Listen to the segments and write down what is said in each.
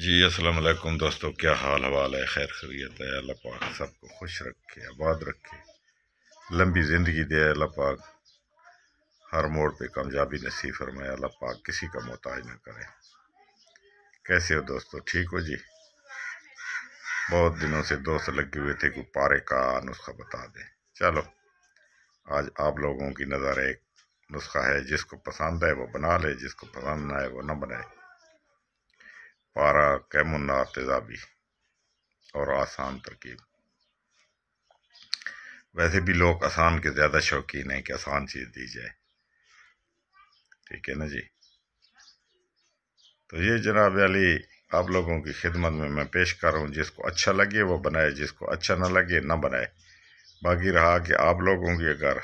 जी अस्सलाम वालेकुम दोस्तों, क्या हाल हवाल है? खैर खैरियत है? अल्लाह पाक सबको खुश रखे, आबाद रखे, लंबी ज़िंदगी दे अल्लाह पाक, हर मोड़ पे कामयाबी नसीब फरमाए अल्लाह पाक, किसी का मोहताज न करे। कैसे हो दोस्तों, ठीक हो जी? बहुत दिनों से दोस्त लगे हुए थे कि पारे का नुस्खा बता दें। चलो आज आप लोगों की नज़र एक नुस्खा है, जिसको पसंद है वो बना ले, जिसको पसंद ना है वो न बनाए। पारा कैमुन्ना तेजाबी और आसान तरकीब। वैसे भी लोग आसान के ज़्यादा शौकीन हैं कि आसान चीज़ दी जाए, ठीक है ना जी। तो ये जनाब अली आप लोगों की खिदमत में मैं पेश कर रहा हूँ। जिसको अच्छा लगे वो बनाए, जिसको अच्छा ना लगे ना बनाए। बाकी रहा कि आप लोगों की अगर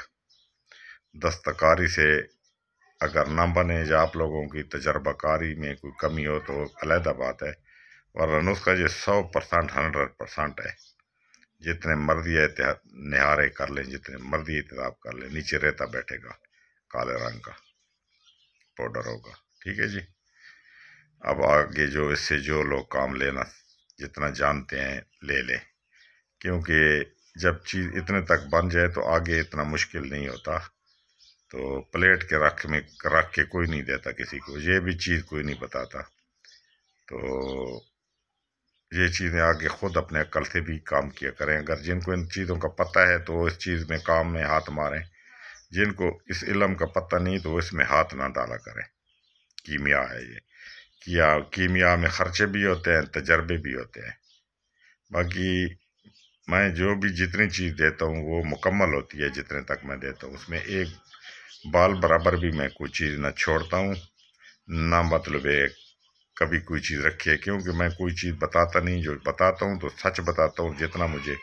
दस्तकारी से अगर ना बने या आप लोगों की तजर्बाकारी में कोई कमी हो तो अलहदा बात है, वरना नुस्खा जो 100% 100% है। जितने मर्जी निहारे कर लें, जितने मर्जी एहतियात कर लें, नीचे रहता बैठेगा, काले रंग का पाउडर होगा, ठीक है जी। अब आगे जो इससे जो लोग काम लेना जितना जानते हैं ले लें, क्योंकि जब चीज़ इतने तक बन जाए तो आगे इतना मुश्किल नहीं होता। तो प्लेट के रख के कोई नहीं देता किसी को, ये भी चीज़ कोई नहीं बताता। तो ये चीज़ें आगे खुद अपने अक्ल से भी काम किया करें। अगर जिनको इन चीज़ों का पता है तो इस चीज़ में काम में हाथ मारें, जिनको इस इल्म का पता नहीं तो इसमें हाथ ना डाला करें। कीमिया है ये, कीमिया में खर्चे भी होते हैं, तजर्बे भी होते हैं। बाकी मैं जो भी जितनी चीज़ देता हूँ वो मुकम्मल होती है जितने तक मैं देता हूँ। उसमें एक बाल बराबर भी मैं कोई चीज़ ना छोड़ता हूँ, ना मतलब एक कभी कोई चीज़ रखी है, क्योंकि मैं कोई चीज़ बताता नहीं। जो बताता हूँ तो सच बताता हूँ, जितना मुझे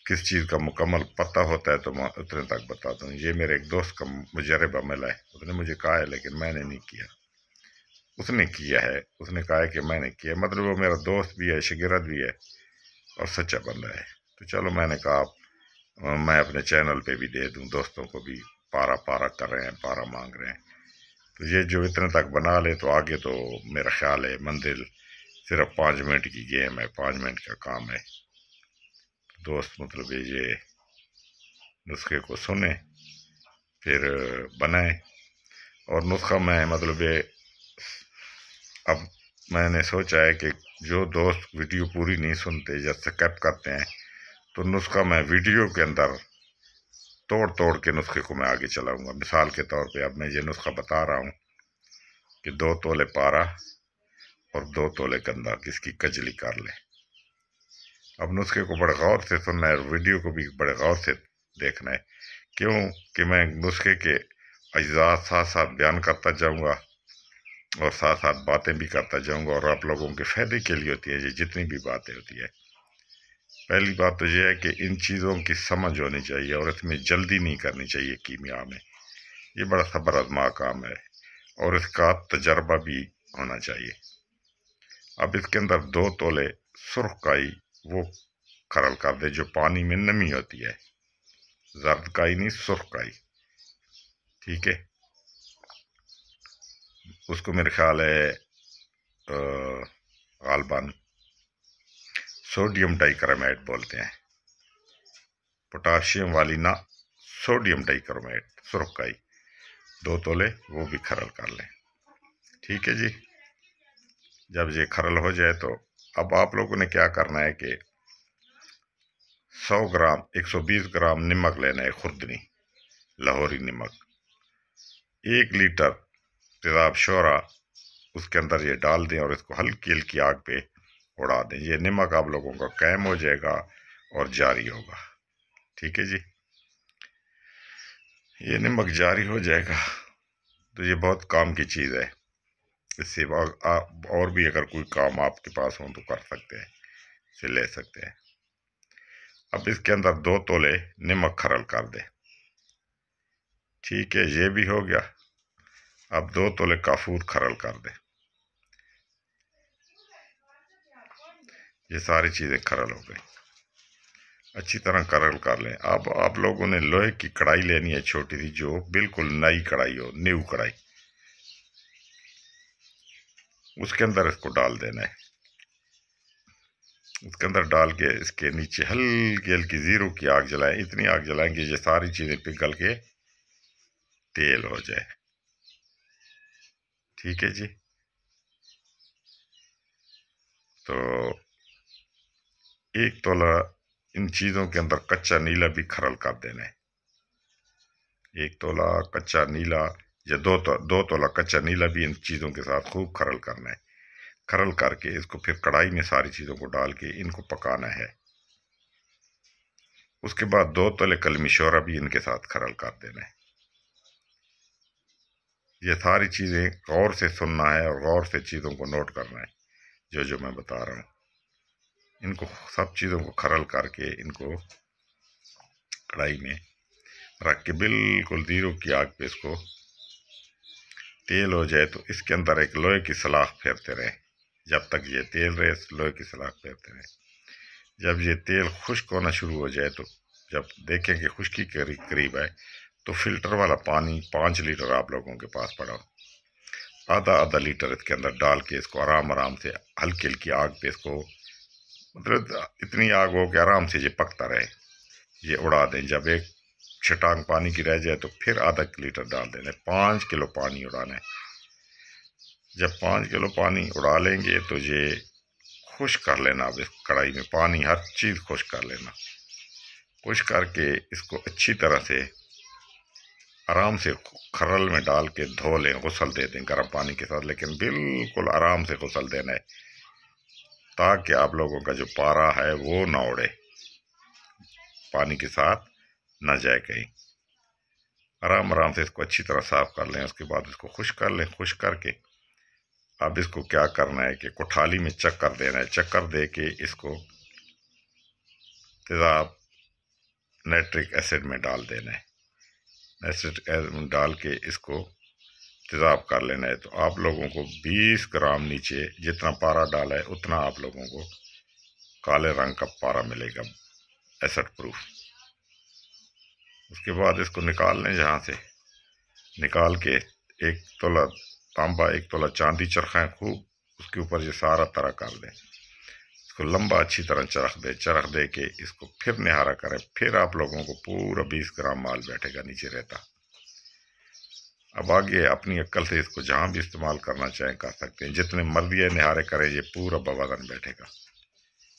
किस चीज़ का मुकम्मल पता होता है तो मैं उतने तक बताता हूँ। ये मेरे एक दोस्त का मुजरबा मिला है, उसने मुझे कहा है, लेकिन मैंने नहीं किया, उसने किया है। उसने कहा है कि मैंने किया, मतलब वो मेरा दोस्त भी है, शागिर्द भी है और सच्चा बंदा है। तो चलो मैंने कहा मैं अपने चैनल पे भी दे दूं, दोस्तों को भी पारा पारा कर रहे हैं, पारा मांग रहे हैं। तो ये जो इतने तक बना ले तो आगे तो मेरा ख्याल है मंजिल सिर्फ 5 मिनट की गेम है, 5 मिनट का काम है। दोस्त मतलब ये नुस्खे को सुने फिर बनाए। और नुस्खा मैं मतलब ये अब मैंने सोचा है कि जो दोस्त वीडियो पूरी नहीं सुनते या स्किप करते हैं, तो नुस्खा मैं वीडियो के अंदर तोड़ तोड़ के नुस्खे को मैं आगे चलाऊंगा। मिसाल के तौर पे अब मैं ये नुस्खा बता रहा हूँ कि 2 तोले पारा और 2 तोले गंदा किसकी कजली कर ले। अब नुस्खे को बड़े गौर से सुनना है, वीडियो को भी बड़े गौर से देखना है, क्यों कि मैं नुस्खे के अज्जा साथ साथ बयान करता जाऊँगा और साथ साथ बातें भी करता जाऊँगा, और आप लोगों के फ़ायदे के लिए होती है ये जितनी भी बातें होती है। पहली बात तो यह है कि इन चीज़ों की समझ होनी चाहिए और इसमें जल्दी नहीं करनी चाहिए। कीमिया में ये बड़ा सब्र आज़मा काम है और इसका तजर्बा भी होना चाहिए। अब इसके अंदर 2 तोले सुर्ख काई वो खरल कर दे जो पानी में नमी होती है, जर्द काई नहीं, सुर्ख काई, ठीक है। उसको मेरे ख्याल है गालबन सोडियम डाइक्रोमेट बोलते हैं, पोटाशियम वाली ना, सोडियम डाइक्रोमेट, सुर्ख काई 2 तोले वो भी खरल कर लें, ठीक है जी। जब ये खरल हो जाए तो अब आप लोगों ने क्या करना है कि 100 ग्राम 120 ग्राम नमक लेना है, खुर्दनी लाहौरी नमक, 1 लीटर तेजाब शोरा उसके अंदर ये डाल दें और इसको हल्की हल्की आग पे उड़ा दें। ये नमक आप लोगों का कायम हो जाएगा और जारी होगा, ठीक है जी। ये नमक जारी हो जाएगा तो ये बहुत काम की चीज़ है। इससे और भी अगर कोई काम आपके पास हो तो कर सकते हैं, इसे ले सकते हैं। अब इसके अंदर 2 तोले नमक खरल कर दे, ठीक है, ये भी हो गया। अब 2 तोले काफूर खरल कर दे, ये सारी चीज़ें खरल हो गई, अच्छी तरह खरल कर लें। अब आप लोगों ने लोहे की कढ़ाई लेनी है, छोटी सी, जो बिल्कुल नई कढ़ाई हो, न्यू कढ़ाई। उसके अंदर इसको डाल देना है। उसके अंदर डाल के इसके नीचे हल्की हल्की ज़ीरो की आग जलाएं। इतनी आग जलाएं कि ये सारी चीज़ें पिघल के तेल हो जाए। ठीक है जी। तो एक तोला इन चीज़ों के अंदर कच्चा नीला भी खरल कर देना है। एक तोला कच्चा नीला या दो तोला कच्चा नीला भी इन चीज़ों के साथ खूब खरल करना है। खरल करके इसको फिर कढ़ाई में सारी चीज़ों को डाल के इनको पकाना है। उसके बाद 2 तोले कलमी शोरा भी इनके साथ खरल कर देना है। ये सारी चीज़ें गौर से सुनना है और गौर से चीज़ों को नोट करना है जो जो मैं बता रहा हूँ। इनको सब चीज़ों को खरल करके इनको कढ़ाई में रख के बिल्कुल ज़ीरो की आग पे इसको तेल हो जाए तो इसके अंदर एक लोहे की सलाख फेरते रहे। जब तक ये तेल रहे लोहे की सलाख फेरते रहे। जब ये तेल खुश्क होना शुरू हो जाए तो जब देखें कि खुश्की करीब है तो फिल्टर वाला पानी 5 लीटर आप लोगों के पास पड़ा हो, आधा आधा लीटर इसके अंदर डाल के इसको आराम आराम से हल्की हल्की आग पे इसको मतलब इतनी आग हो कि आराम से ये पकता रहे। ये उड़ा दें। जब एक छटांग पानी की रह जाए तो फिर आधा लीटर डाल देना। 5 किलो पानी उड़ाना है। जब 5 किलो पानी उड़ा लेंगे तो ये खुश कर लेना। अब इस कढ़ाई में पानी हर चीज़ खुश कर लेना। खुश करके इसको अच्छी तरह से आराम से खरल में डाल के धो लें, गुसल दे दें गर्म पानी के साथ, लेकिन बिल्कुल आराम से गुसल देना है ताकि आप लोगों का जो पारा है वो ना उड़े, पानी के साथ ना जाए कहीं। आराम आराम से इसको अच्छी तरह साफ़ कर लें। उसके बाद इसको खुश कर लें। खुश करके अब इसको क्या करना है कि कोठाली में चक्कर देना है। चक्कर दे के इसको तेज़ाब नाइट्रिक एसिड में डाल देना है। एसिड डाल के इसको तेज़ाब कर लेना है। तो आप लोगों को 20 ग्राम नीचे जितना पारा डाला है उतना आप लोगों को काले रंग का पारा मिलेगा, एसिड प्रूफ। उसके बाद इसको निकाल लें। जहाँ से निकाल के 1 तोला तांबा 1 तोला चांदी चरखाएं खूब उसके ऊपर ये सारा तरह कर दें। इसको लंबा अच्छी तरह चरख दे के इसको फिर निहारा करें। फिर आप लोगों को पूरा 20 ग्राम माल बैठेगा नीचे रहता। अब आगे अपनी अक्ल से इसको जहाँ भी इस्तेमाल करना चाहें कर सकते हैं। जितने मर्जी निहारे करें ये पूरा बवादन बैठेगा।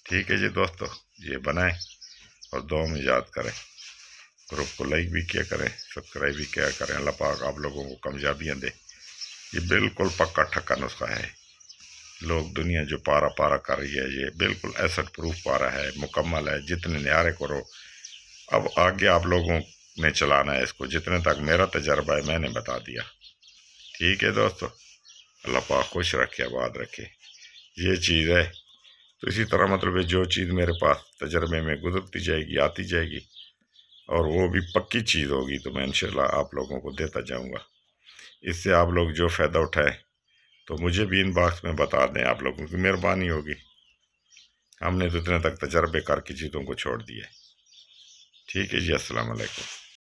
ठीक है जी दोस्तों, ये बनाएं और दुआ में याद करें। ग्रुप को लाइक भी किया करें, सब्सक्राइब भी किया करें। अल्लाह पाक आप लोगों को कामयाबियाँ दे। ये बिल्कुल पक्का ठक्का नुस्खा है। लोग दुनिया जो पारा पारा कर रही है ये बिल्कुल एसिड प्रूफ पारा है, मुकम्मल है। जितने निहारे करो। अब आगे आप लोगों ने चलाना है इसको। जितने तक मेरा तजर्बा है मैंने बता दिया। ठीक है दोस्तों, अल्लाह पाक खुश रखे, आबाद रखे। ये चीज़ है तो इसी तरह मतलब है जो चीज़ मेरे पास तजर्बे में गुजरती जाएगी, आती जाएगी और वो भी पक्की चीज़ होगी तो मैं इंशाल्लाह आप लोगों को देता जाऊंगा। इससे आप लोग जो फ़ायदा उठाएं तो मुझे भी इनबॉक्स में बता दें। आप लोगों की मेहरबानी होगी। हमने तो इतने तक तजर्बे करके चीज़ों को छोड़ दिया। ठीक है जी, अस्सलाम वालेकुम।